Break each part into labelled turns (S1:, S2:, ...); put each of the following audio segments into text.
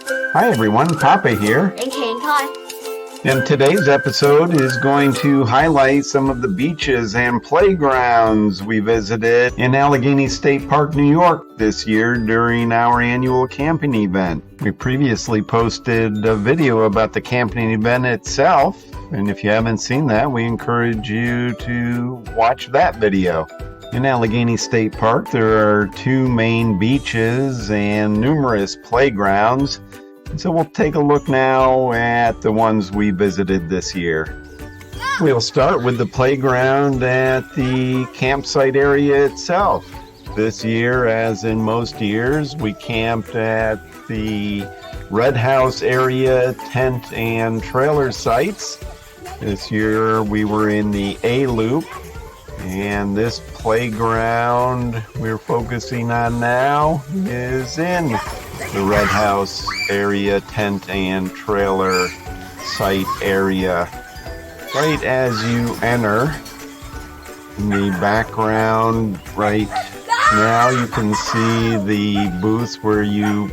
S1: Hi everyone, Papa here.
S2: And Kay and Kai.
S1: And today's episode is going to highlight some of the beaches and playgrounds we visited in Allegany State Park, New York this year during our annual camping event. We previously posted a video about the camping event itself, and if you haven't seen that, we encourage you to watch that video. In Allegany State Park, there are two main beaches and numerous playgrounds. So we'll take a look now at the ones we visited this year. We'll start with the playground at the campsite area itself. This year, as in most years, we camped at the Red House area tent and trailer sites. This year we were in the A Loop, and this playground we're focusing on now is in the Red House area tent and trailer site area. Right as you enter, in the background right now you can see the booths where you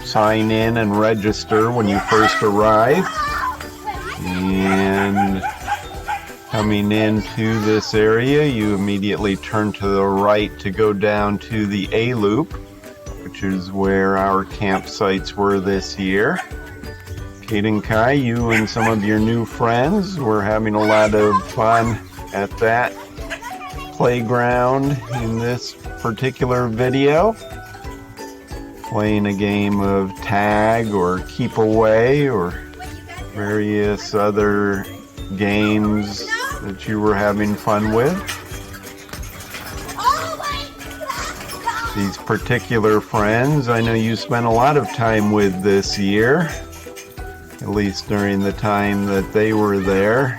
S1: sign in and register when you first arrive. And coming into this area, you immediately turn to the right to go down to the A Loop, which is where our campsites were this year. Kate and Kai, you and some of your new friends were having a lot of fun at that playground in this particular video, playing a game of tag or keep away or various other games that you were having fun with. These particular friends, I know you spent a lot of time with this year, at least during the time that they were there.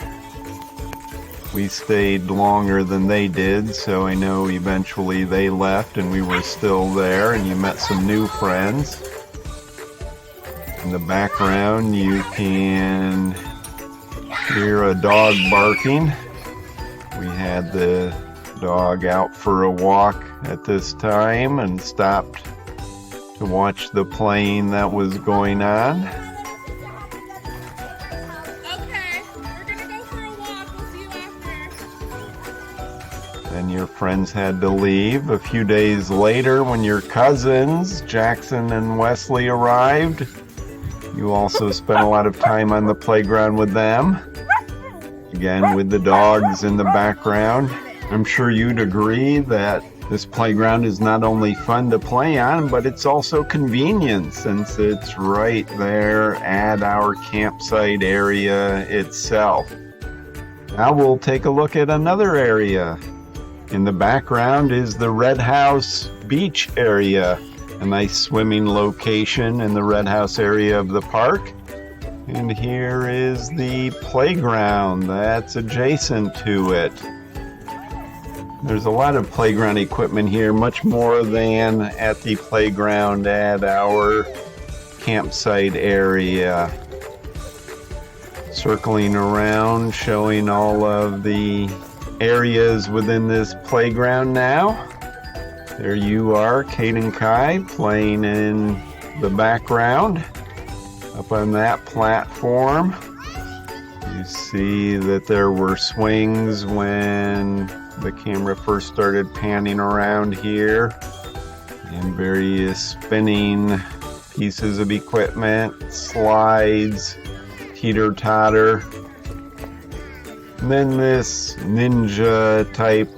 S1: We stayed longer than they did, so I know eventually they left and we were still there, and you met some new friends. In the background, you can hear a dog barking. We had the dog out for a walk at this time and stopped to watch the playing that was going on.
S3: Okay, we're gonna go for a walk. We'll see you after.
S1: Then your friends had to leave. A few days later, when your cousins, Jackson and Wesley, arrived, you also spent a lot of time on the playground with them. Again, with the dogs in the background. I'm sure you'd agree that this playground is not only fun to play on, but it's also convenient since it's right there at our campsite area itself. Now we'll take a look at another area. In the background is the Red House Beach area, a nice swimming location in the Red House area of the park. And here is the playground that's adjacent to it. There's a lot of playground equipment here, much more than at the playground at our campsite area. Circling around, showing all of the areas within this playground now. There you are, Kate and Kai, playing in the background. Up on that platform, you see that there were swings when the camera first started panning around here, and various spinning pieces of equipment, slides, teeter-totter. And then this ninja type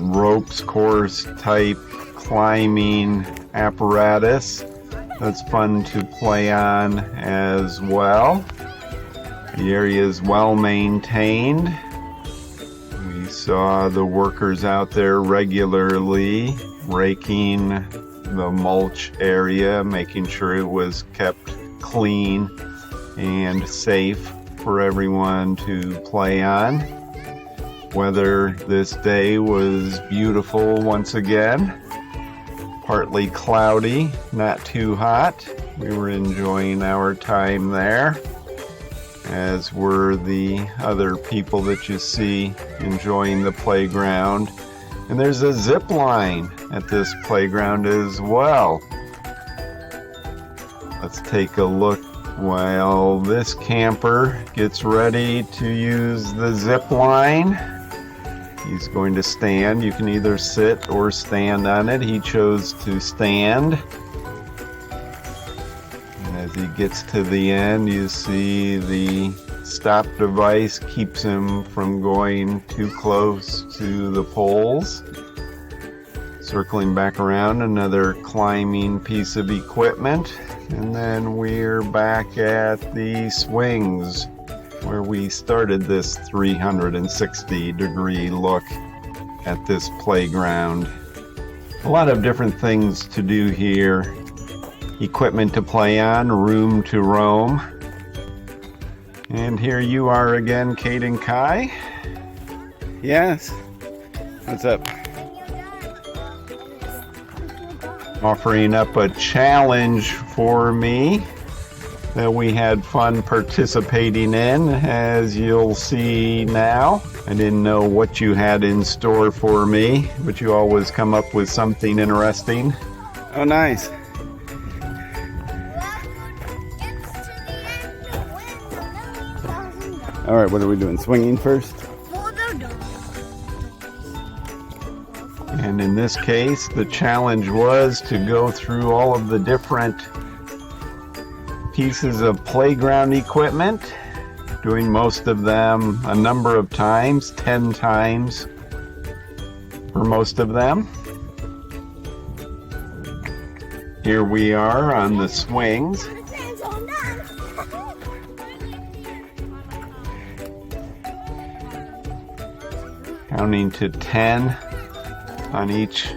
S1: ropes course type climbing apparatus that's fun to play on as well. The area is well maintained. We saw the workers out there regularly raking the mulch area, making sure it was kept clean and safe for everyone to play on. Weather this day was beautiful once again. Partly cloudy, not too hot. We were enjoying our time there, as were the other people that you see enjoying the playground. And there's a zip line at this playground as well. Let's take a look while this camper gets ready to use the zip line. He's going to stand. You can either sit or stand on it. He chose to stand. And as he gets to the end, you see the stop device keeps him from going too close to the poles. Circling back around, another climbing piece of equipment. And then we're back at the swings where we started this 360-degree look at this playground. A lot of different things to do here. Equipment to play on, room to roam. And here you are again, Kate and Kai.
S2: Yes. What's up?
S1: Offering up a challenge for me that we had fun participating in, as you'll see now. I didn't know what you had in store for me, but you always come up with something interesting.
S2: Oh, nice. All right, what are we doing? Swinging first?
S1: And in this case, the challenge was to go through all of the different pieces of playground equipment, doing most of them a number of times, 10 times for most of them. Here we are on the swings. Counting to 10 on each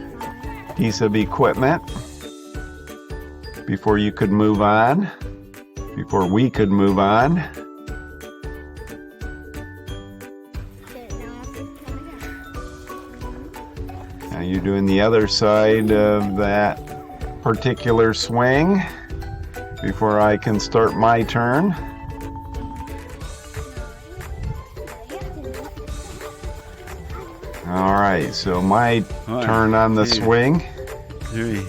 S1: piece of equipment before you could move on, before we could move on. Now you're doing the other side of that particular swing before I can start my turn. All right, so my turn on the swing.
S2: 3,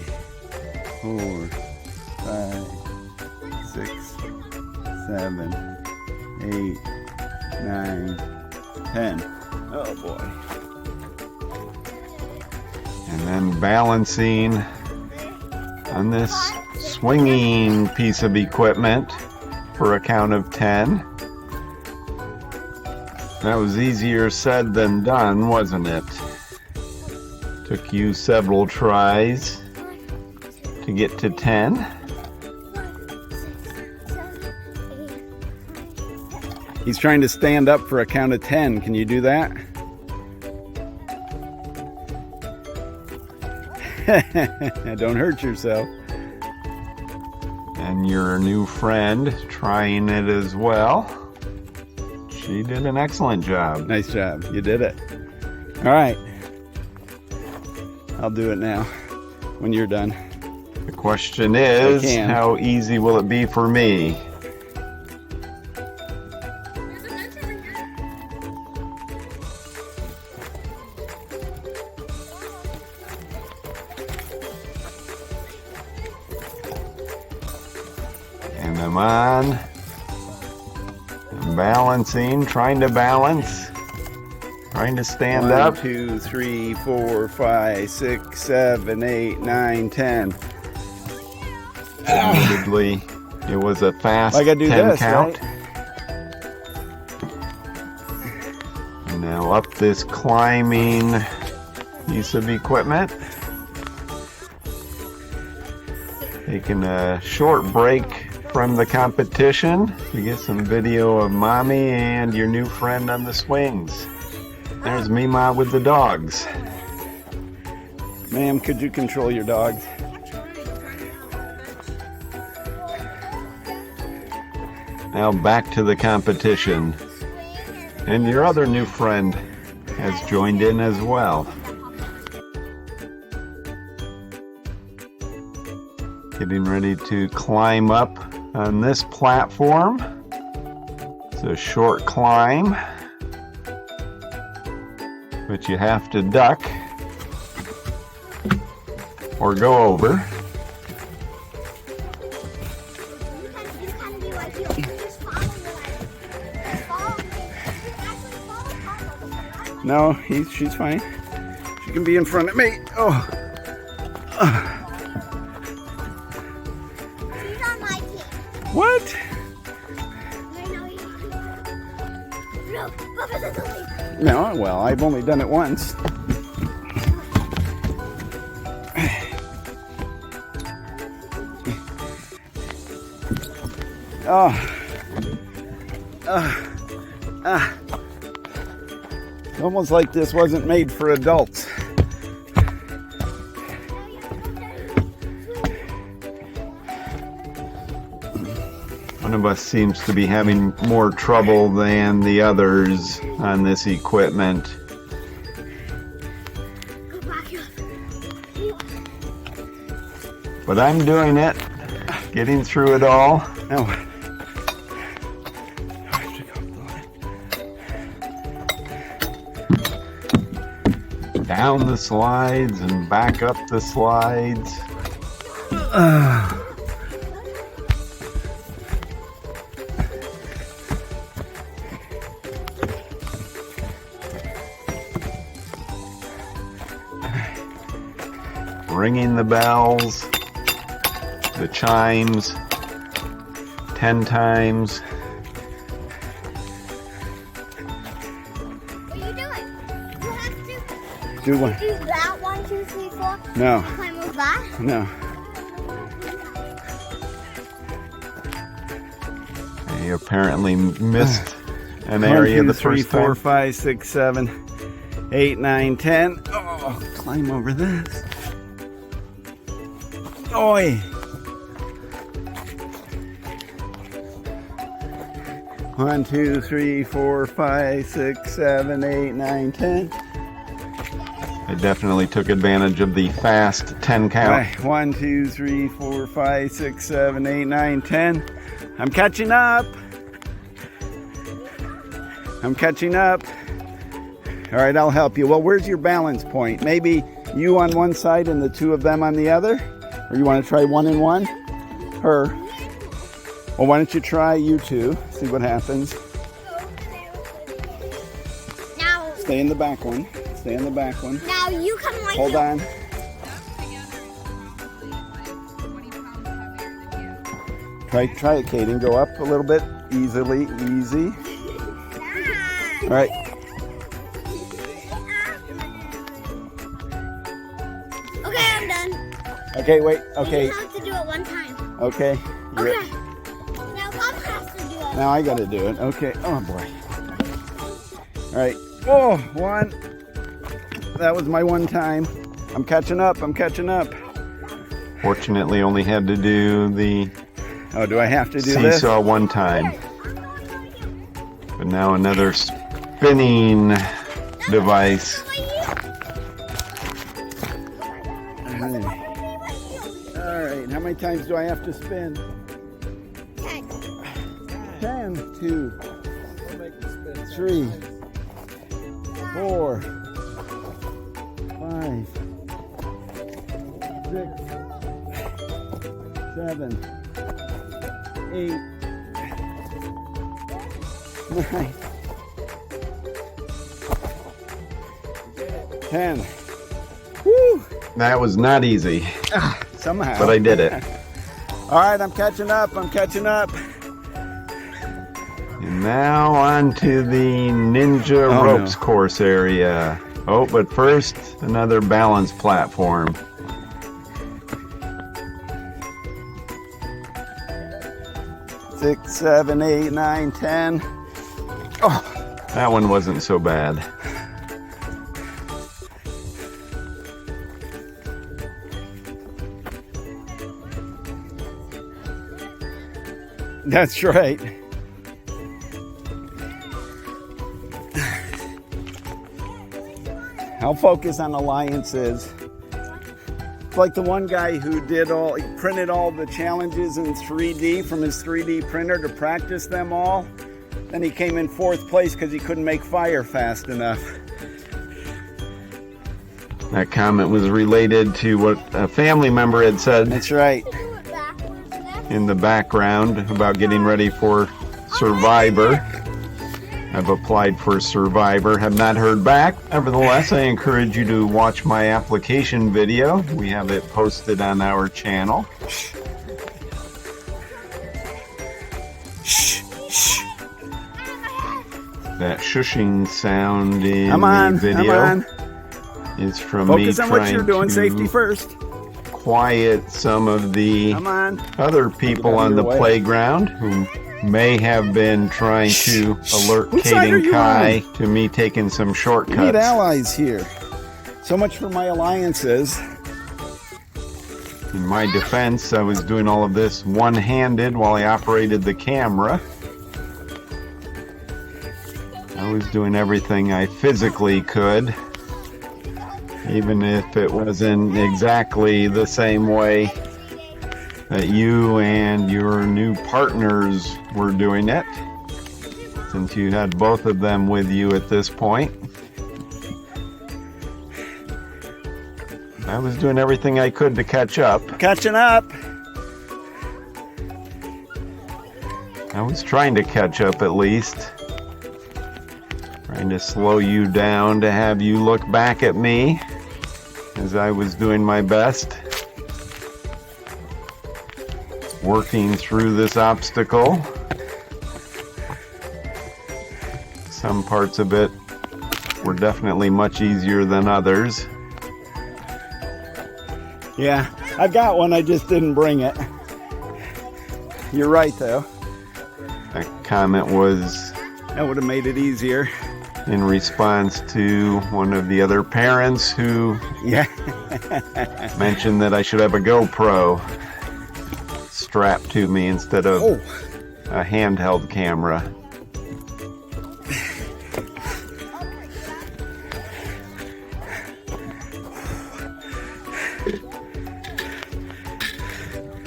S2: 4, 5, 6, 7, 8, 9, 10. Oh boy.
S1: And then balancing on this swinging piece of equipment for a count of 10. That was easier said than done, wasn't it? Took you several tries to get to 10.
S2: He's trying to stand up for a count of 10. Can you do that? Don't hurt yourself.
S1: And your new friend trying it as well. She did an excellent job.
S2: Nice job. You did it. All right. I'll do it now when you're done.
S1: The question is,
S2: I can.
S1: how easy will it be for me? And I'm on. Balancing, trying to balance, trying to stand
S2: 1,
S1: up.
S2: 2, 3, 4, 5, 6, 7, 8, 9, 10.
S1: Admittedly, it was a fast
S2: I gotta do
S1: 10
S2: this,
S1: count.
S2: right?
S1: And now up this climbing piece of equipment. Taking a short break from the competition to get some video of Mommy and your new friend on the swings. There's Mima with the dogs.
S2: Ma'am, could you control your dogs?
S1: Now back to the competition. And your other new friend has joined in as well. Getting ready to climb up on this platform. It's a short climb, but you have to duck or go over.
S4: You just follow me. Follow me. You actually follow Papa.
S2: No, she's fine. She can be in front of me. Oh.
S4: She's on my team.
S2: What?
S4: I know you. No, Papa doesn't leave.
S2: No, well, I've only done it once. Oh. It's almost like this wasn't made for adults.
S1: One of us seems to be having more trouble than the others on this equipment.
S4: Go back up.
S1: But I'm doing it, getting through it all.
S2: No.
S1: Down the slides and back up the slides. Ringing the bells, the chimes, 10 times.
S4: What are you doing? You have to
S2: Do one.
S4: do that 1, 2, 3, 4.
S2: No,
S4: Climb with that.
S2: no.
S1: You apparently missed an area the
S2: 3,
S1: first
S2: 4,
S1: time.
S2: 5, 6, 7, 8, 9, 10. Oh, climb over this. Oi! 1, 2, 3, 4, 5, 6, 7, 8, 9, 10.
S1: I definitely took advantage of the fast 10 count.
S2: Right. 1, 2, 3, 4, 5, 6, 7, 8, 9, 10. I'm catching up. I'm catching up. All right, I'll help you. Well, where's your balance point? Maybe you on one side and the two of them on the other? Or you want to try 1 and 1? Her. Well, why don't you try you two? See what happens.
S4: Now,
S2: Stay in the back one. Stay in the back one.
S4: now you come like
S2: Hold
S4: this.
S2: on. Try it, Kaden. Go up a little bit. Easily, easy. All right.
S4: Okay, I'm done.
S2: Okay, wait. Okay.
S4: You have to do it one time.
S2: Okay. You're-
S4: Okay. Now Papa has to do it.
S2: Now I got to do it. Okay. Oh, boy. All right. Oh, 1. That was my one time. I'm catching up. I'm catching up.
S1: Fortunately, only had to do the
S2: Oh, do I have to do this?
S1: seesaw one time. But now another spinning device.
S2: All right. How many times do I have to spin?
S4: 10.
S2: 10, 2, 3, 4, 5, 6, 7, 8, 9, 10. Woo!
S1: That was not easy,
S2: Somehow.
S1: but I did it.
S2: All right, I'm catching up. I'm catching up.
S1: And now on to the ninja
S2: Oh,
S1: ropes
S2: no.
S1: course area. Oh, but first, another balance platform.
S2: Six, 7, 8, 9, 10. Oh,
S1: That one wasn't so bad.
S2: that's right. I'll focus on alliances. It's like the one guy who he printed all the challenges in 3D from his 3D printer to practice them all. Then he came in 4th place because he couldn't make fire fast enough.
S1: That comment was related to what a family member had said.
S2: That's right.
S4: Do it backwards next.
S1: in the background about getting ready for Survivor. I've applied for Survivor, have not heard back. Nevertheless, I encourage you to watch my application video. We have it posted on our channel. That shushing sound in the video is from
S2: Focus
S1: me
S2: on what
S1: trying
S2: you're doing.
S1: to
S2: Safety first.
S1: quiet some of the other people on the playground who may have been trying to alert
S2: Which
S1: Kate
S2: side are
S1: and
S2: you
S1: Kai to me taking some
S2: We need
S1: shortcuts.
S2: allies here. So much for my alliances.
S1: In my defense, I was doing all of this one-handed while I operated the camera. I was doing everything I physically could, even if it wasn't exactly the same way that you and your new partners were doing it, since you had both of them with you at this point. I was doing everything I could to catch up.
S2: Catching up.
S1: I was trying to catch up at least. Trying to slow you down to have you look back at me as I was doing my best. Working through this obstacle. Some parts of it were definitely much easier than others.
S2: Yeah, I got one, I just didn't bring it. You're right, though.
S1: That comment was
S2: That would have made it easier.
S1: in response to one of the other parents who
S2: Yeah.
S1: mentioned that I should have a GoPro strapped to me instead of
S2: Oh,
S1: a handheld camera.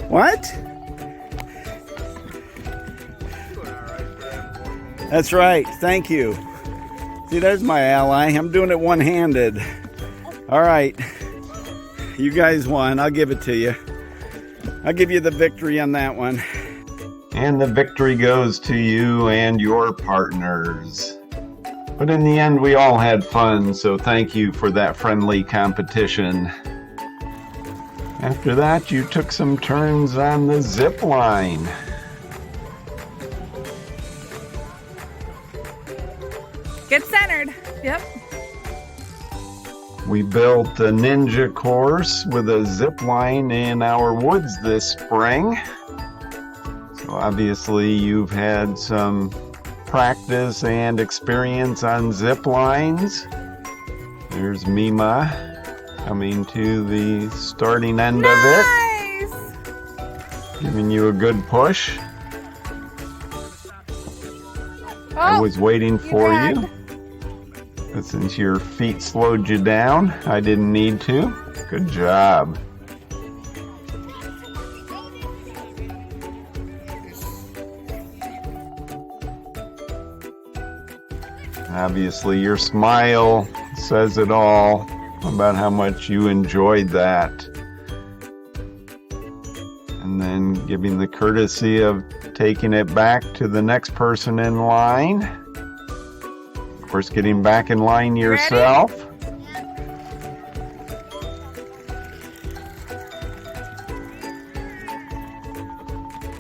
S2: what? That's right. Thank you. See, there's my ally. I'm doing it one-handed. All right. You guys won. I'll give it to you. I'll give you the victory on that one.
S1: And the victory goes to you and your partners. But in the end, we all had fun, so thank you for that friendly competition. After that, you took some turns on the zip line.
S3: Get centered. Yep.
S1: We built a ninja course with a zip line in our woods this spring. So obviously you've had some practice and experience on zip lines. There's Mima coming to the starting end of it,
S3: Nice.
S1: giving you a good push. I
S3: Oh,
S1: was waiting for
S3: had-
S1: you. But since your feet slowed you down, I didn't need to. Good job. Obviously, your smile says it all about how much you enjoyed that. And then giving the courtesy of taking it back to the next person in line. Of course, getting back in line yourself.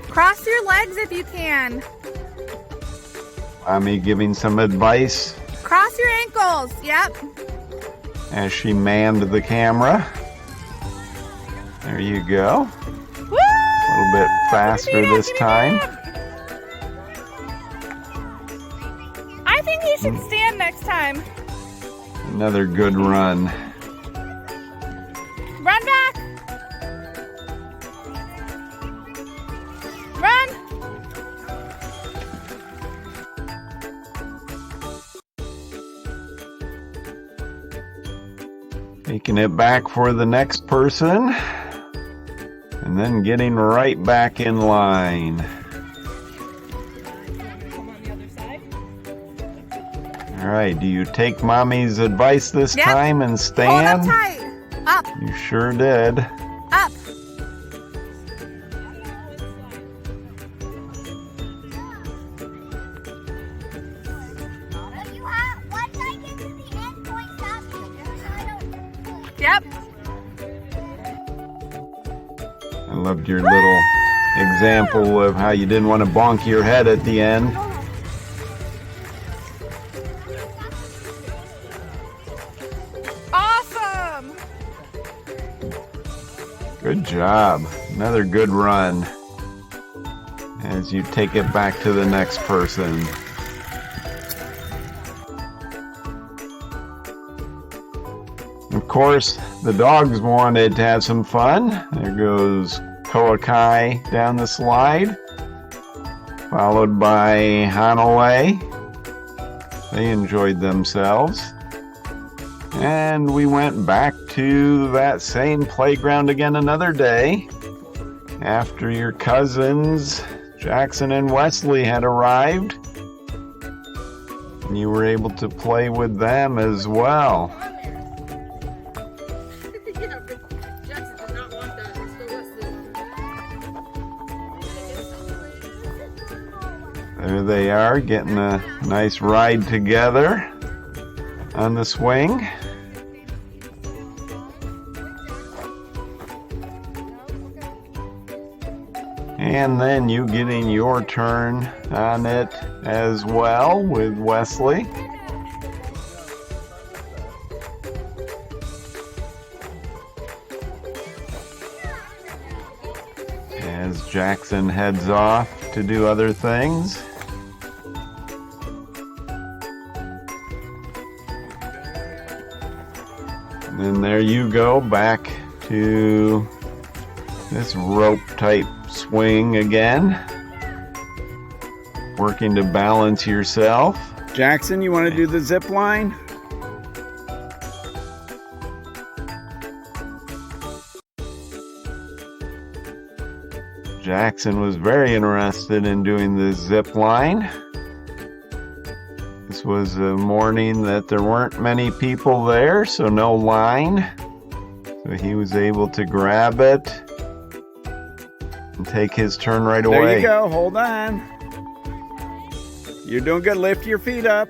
S3: Cross your legs if you can.
S1: Mommy giving some advice
S3: Cross your ankles. Yep.
S1: as she manned the camera. There you go.
S3: Woo!
S1: A little bit faster this time.
S3: I think he should stand next time.
S1: Another good run.
S3: Run back. Run.
S1: Taking it back for the next person. And then getting right back in line. All right, do you take Mommy's advice this
S3: Yep.
S1: time and
S3: Hold up
S1: stand?
S3: tight. Up.
S1: You sure did.
S3: Up. Yep.
S1: I loved your little example of how you didn't want to bonk your head at the end.
S3: Awesome.
S1: Good job. Another good run as you take it back to the next person. Of course, the dogs wanted to have some fun. There goes Koakai down the slide, followed by Hanalei. They enjoyed themselves. And we went back to that same playground again another day after your cousins, Jackson and Wesley, had arrived. And you were able to play with them as well.
S3: Jackson did not want that. It's for Wesley.
S1: There they are, getting a nice ride together on the swing. And then you getting your turn on it as well with Wesley. As Jackson heads off to do other things. And then there you go, back to this rope type swing again. Working to balance yourself.
S2: Jackson, you want to do the zip line?
S1: Jackson was very interested in doing the zip line. This was a morning that there weren't many people there, so no line. So he was able to grab it and take his turn right away.
S2: There you go. Hold on. You're doing good. Lift your feet up.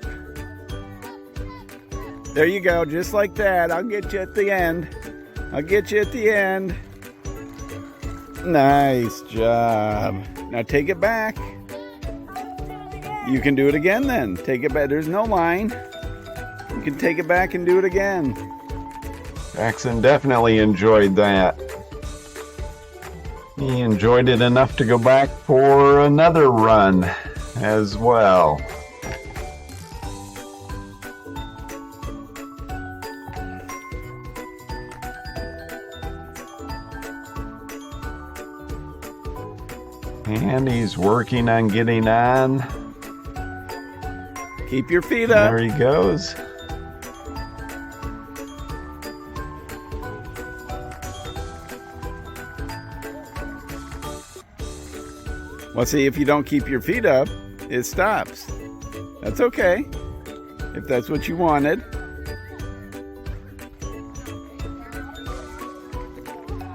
S2: There you go. Just like that. I'll get you at the end. I'll get you at the end. Nice job. Now take it back. You can do it again then. Take it back. There's no line. You can take it back and do it again.
S1: Jackson definitely enjoyed that. He enjoyed it enough to go back for another run as well. And he's working on getting on.
S2: Keep your feet up.
S1: There he goes.
S2: Well, see, if you don't keep your feet up, it stops. That's okay, if that's what you wanted.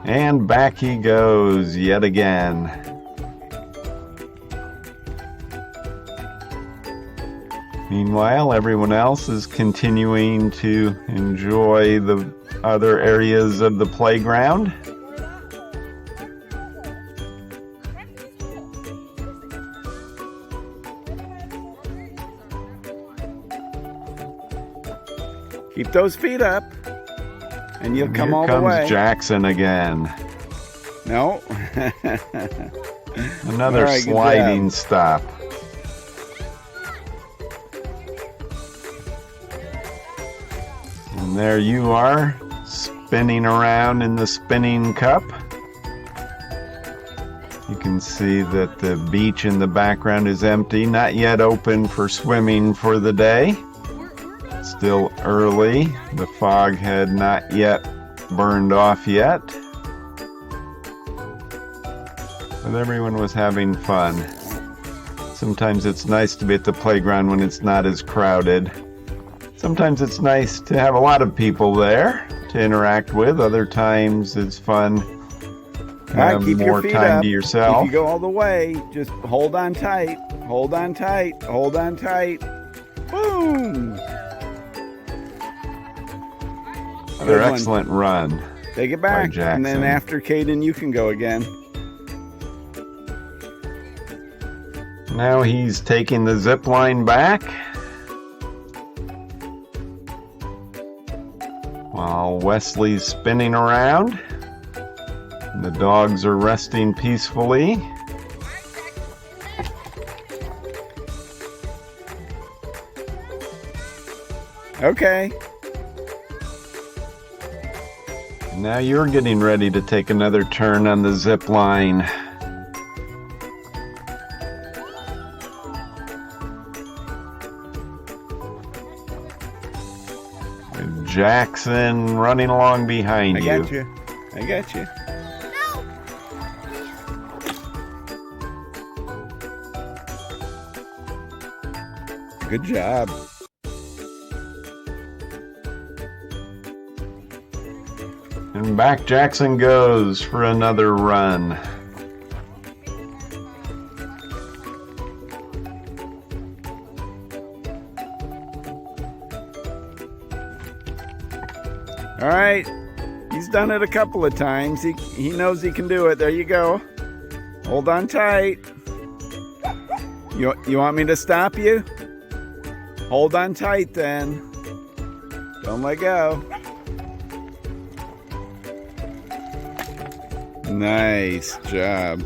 S1: And back he goes yet again. Meanwhile, everyone else is continuing to enjoy the other areas of the playground.
S2: Keep those feet up, and you'll come all the
S1: Here
S2: way.
S1: comes Jackson again.
S2: No.
S1: Another
S2: All right, good
S1: sliding
S2: job.
S1: stop. And there you are, spinning around in the spinning cup. You can see that the beach in the background is empty, not yet open for swimming for the day. Still early. The fog had not yet burned off yet. But everyone was having fun. Sometimes it's nice to be at the playground when it's not as crowded. Sometimes it's nice to have a lot of people there to interact with. Other times it's fun to
S2: All right,
S1: have
S2: keep your
S1: more
S2: feet
S1: time
S2: up.
S1: to yourself.
S2: If you go all the way, just hold on tight. Hold on tight. Hold on tight. Boom.
S1: Another
S2: good one.
S1: excellent run.
S2: Take it back. And then
S1: Jackson.
S2: after Caden, you can go again.
S1: Now he's taking the zip line back, while Wesley's spinning around. And the dogs are resting peacefully.
S2: Okay.
S1: Now you're getting ready to take another turn on the zip line. With Jackson running along behind
S2: I
S1: you.
S2: got you. I got you. Good job.
S1: And back Jackson goes for another run.
S2: All right. He's done it a couple of times. He knows he can do it. There you go. Hold on tight. You want me to stop you? Hold on tight then. Don't let go. Nice job.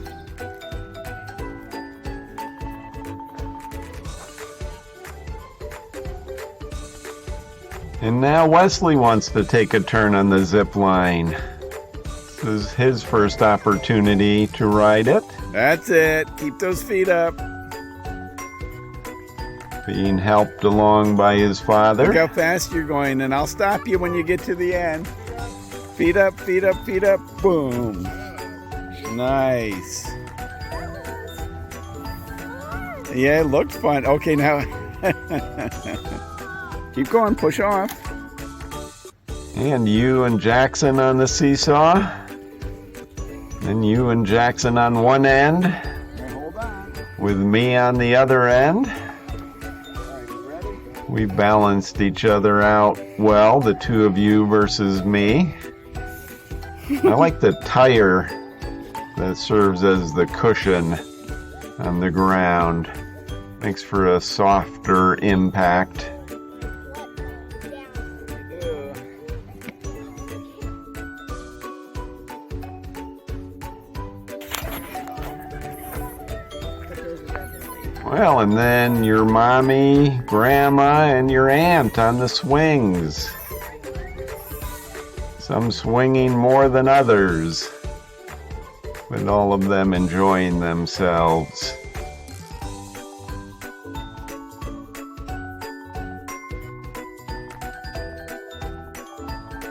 S1: And now Wesley wants to take a turn on the zip line. This is his first opportunity to ride it.
S2: That's it. Keep those feet up.
S1: Being helped along by his father.
S2: Look how fast you're going, and I'll stop you when you get to the end. Feet up, feet up, feet up. Boom. Nice. Yeah, it looked fun. Okay, now keep going. Push off.
S1: And you and Jackson on the seesaw. Then you and Jackson on one end,
S2: Hold on.
S1: with me on the other end.
S2: All right, you ready?
S1: We balanced each other out well, the two of you versus me. I like the tire that serves as the cushion on the ground. Makes for a softer impact. Well, and then your mommy, grandma, and your aunt on the swings. Some swinging more than others, with all of them enjoying themselves.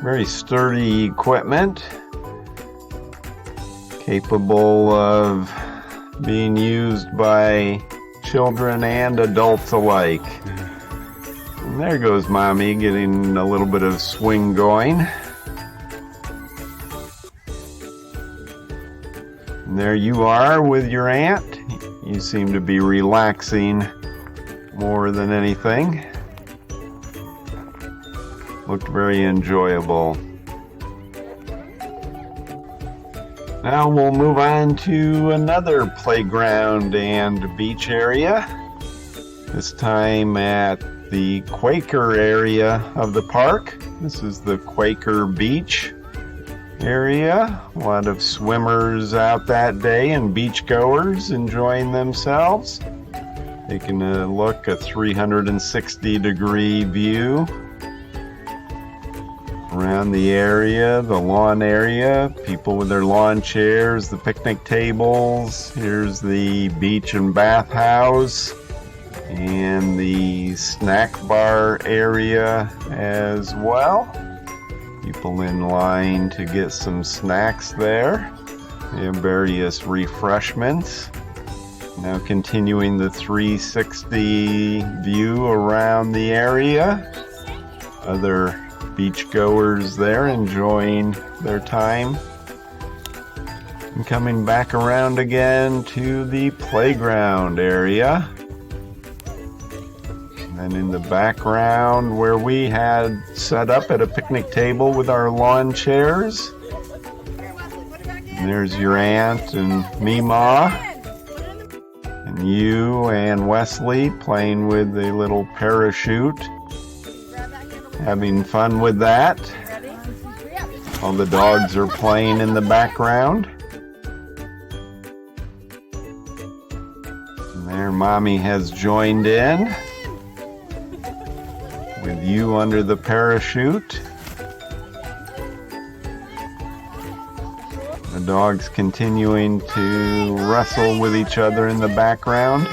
S1: Very sturdy equipment, capable of being used by children and adults alike. And there goes Mommy getting a little bit of swing going. And there you are with your aunt. You seem to be relaxing more than anything. Looked very enjoyable. Now we'll move on to another playground and beach area. This time at the Quaker area of the park. This is the Quaker Beach area. A lot of swimmers out that day and beachgoers enjoying themselves. Taking a look, a 360-degree view around the area, the lawn area, people with their lawn chairs, the picnic tables. Here's the beach and bathhouse and the snack bar area as well. People in line to get some snacks there. They have various refreshments. Now continuing the 360 view around the area. Other beachgoers there enjoying their time. And coming back around again to the playground area. And in the background where we had set up at a picnic table with our lawn chairs. And there's your aunt and Meemaw. And you and Wesley playing with the little parachute. Having fun with that. All the dogs are playing in the background. And there Mommy has joined in. With you under the parachute. The dogs continuing to wrestle with each other in the background.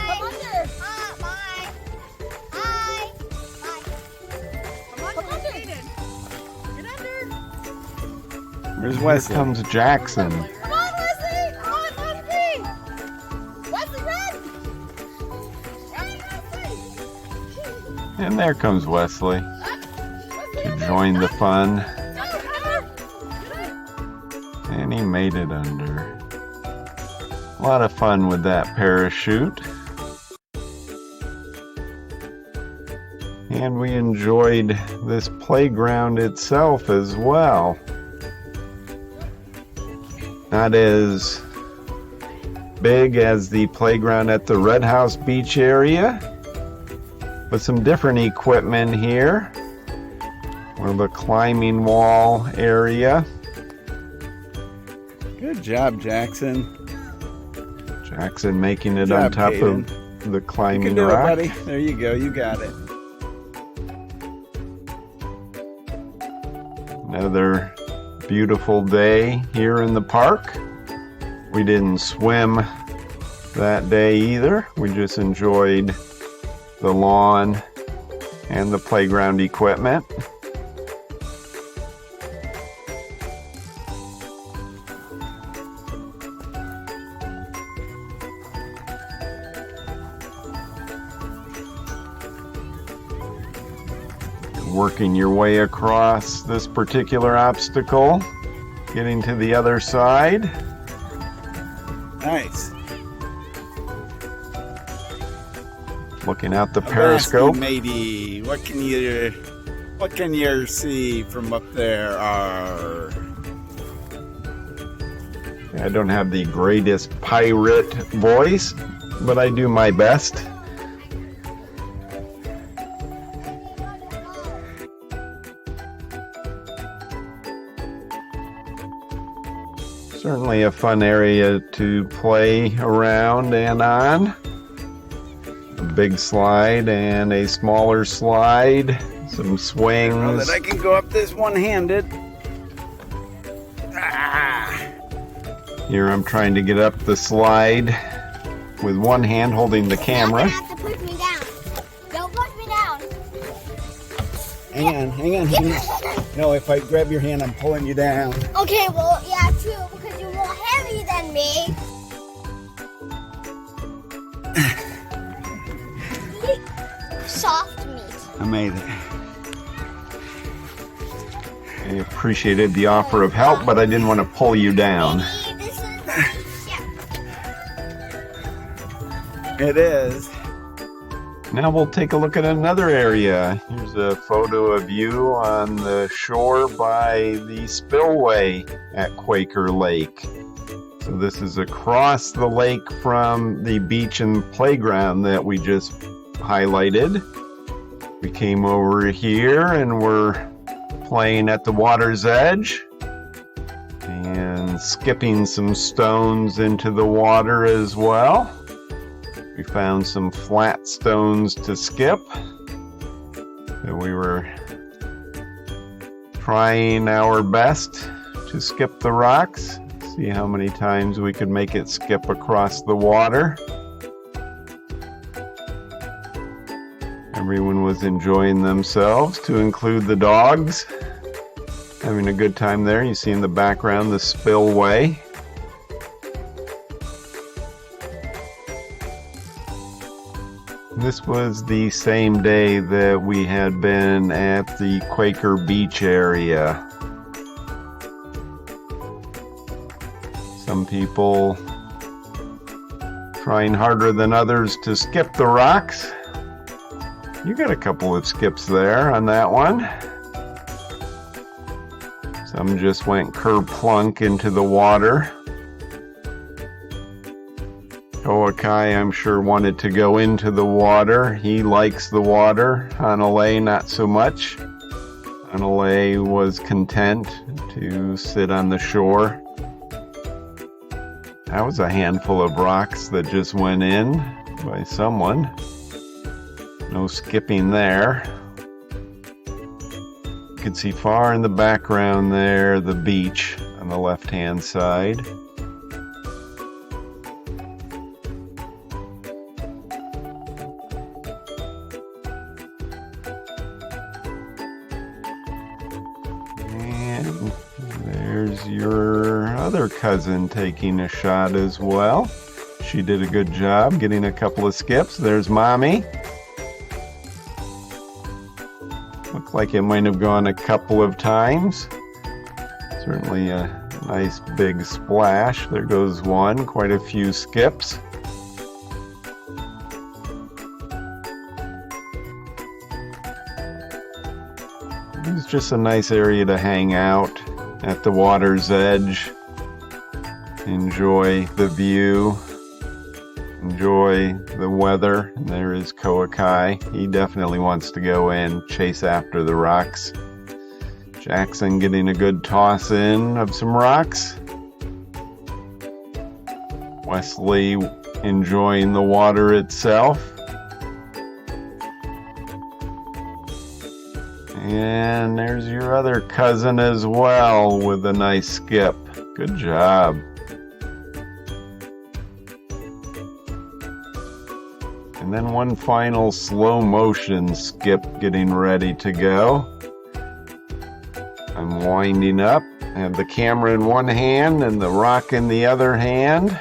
S2: Where's
S1: Here
S2: Wesley?
S1: comes Jackson.
S3: Come on, Wesley! Come on, Wesley! Wesley, run! Run, Wesley!
S1: And there comes Wesley to join the fun. And he made it under. A lot of fun with that parachute. And we enjoyed this playground itself as well. Not as big as the playground at the Red House Beach area, but some different equipment here. Or the climbing wall area.
S2: Good job, Jackson.
S1: Jackson making it
S2: Good
S1: on
S2: job,
S1: top
S2: Caden.
S1: of the
S2: You
S1: climbing
S2: can do it,
S1: rock.
S2: buddy. There you go. You got it.
S1: Another beautiful day here in the park. We didn't swim that day either. We just enjoyed the lawn and the playground equipment. Working your way across this particular obstacle, getting to the other side.
S2: Nice.
S1: Looking out the
S2: Avast,
S1: periscope.
S2: matey. What can you see from up there?
S1: I don't have the greatest pirate voice, but I do my best. Certainly a fun area to play around and on. A big slide and a smaller slide. Some
S2: Know
S1: swings.
S2: that I can go up this one-handed.
S1: Here I'm trying to get up the slide with one hand holding the camera.
S4: You're gonna have to push me down. Don't push me down.
S2: Hang on. No, if I grab your hand, I'm pulling you down.
S4: Okay, well, yeah, true, because you're more heavy than me. Soft meat.
S2: I made it.
S1: I appreciated the offer of help, but I didn't want to pull you down.
S4: Maybe this is, yeah.
S2: It is.
S1: Now we'll take a look at another area. Here's a photo of you on the shore by the spillway at Quaker Lake. So this is across the lake from the beach and playground that we just highlighted. We came over here and we're playing at the water's edge and skipping some stones into the water as well. We found some flat stones to skip. And we were trying our best to skip the rocks. See how many times we could make it skip across the water. Everyone was enjoying themselves, to include the dogs. Having a good time there. You see in the background the spillway. This was the same day that we had been at the Quaker Beach area. Some people trying harder than others to skip the rocks. You got a couple of skips there on that one. Some just went kerplunk into the water. Koakai, I'm sure, wanted to go into the water. He likes the water. Hanalei, not so much. Hanalei was content to sit on the shore. That was a handful of rocks that just went in by someone. No skipping there. You can see far in the background there the beach on the left-hand side. And there's your other cousin taking a shot as well. She did a good job getting a couple of skips. There's Mommy. Looked like it might have gone a couple of times. Certainly a nice big splash. There goes one. Quite a few skips. It's just a nice area to hang out at the water's edge. Enjoy the view. Enjoy the weather. And there is Koakai. He definitely wants to go in, chase after the rocks. Jackson getting a good toss in of some rocks. Wesley enjoying the water itself. And there's your other cousin as well with a nice skip. Good job. And then one final slow motion skip getting ready to go. I'm winding up. I have the camera in one hand and the rock in the other hand.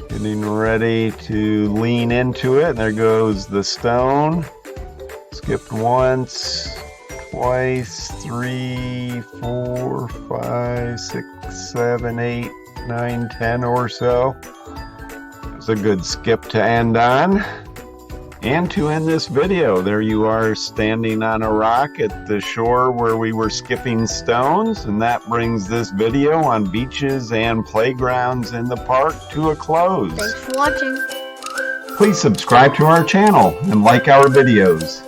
S1: Getting ready to lean into it. There goes the stone. Skipped once, twice, 3, 4, 5, 6, 7, 8, 9, 10 or so. That's a good skip to end on. And to end this video, there you are standing on a rock at the shore where we were skipping stones, and that brings this video on beaches and playgrounds in the park to a close.
S4: Thanks for watching.
S1: Please subscribe to our channel and like our videos.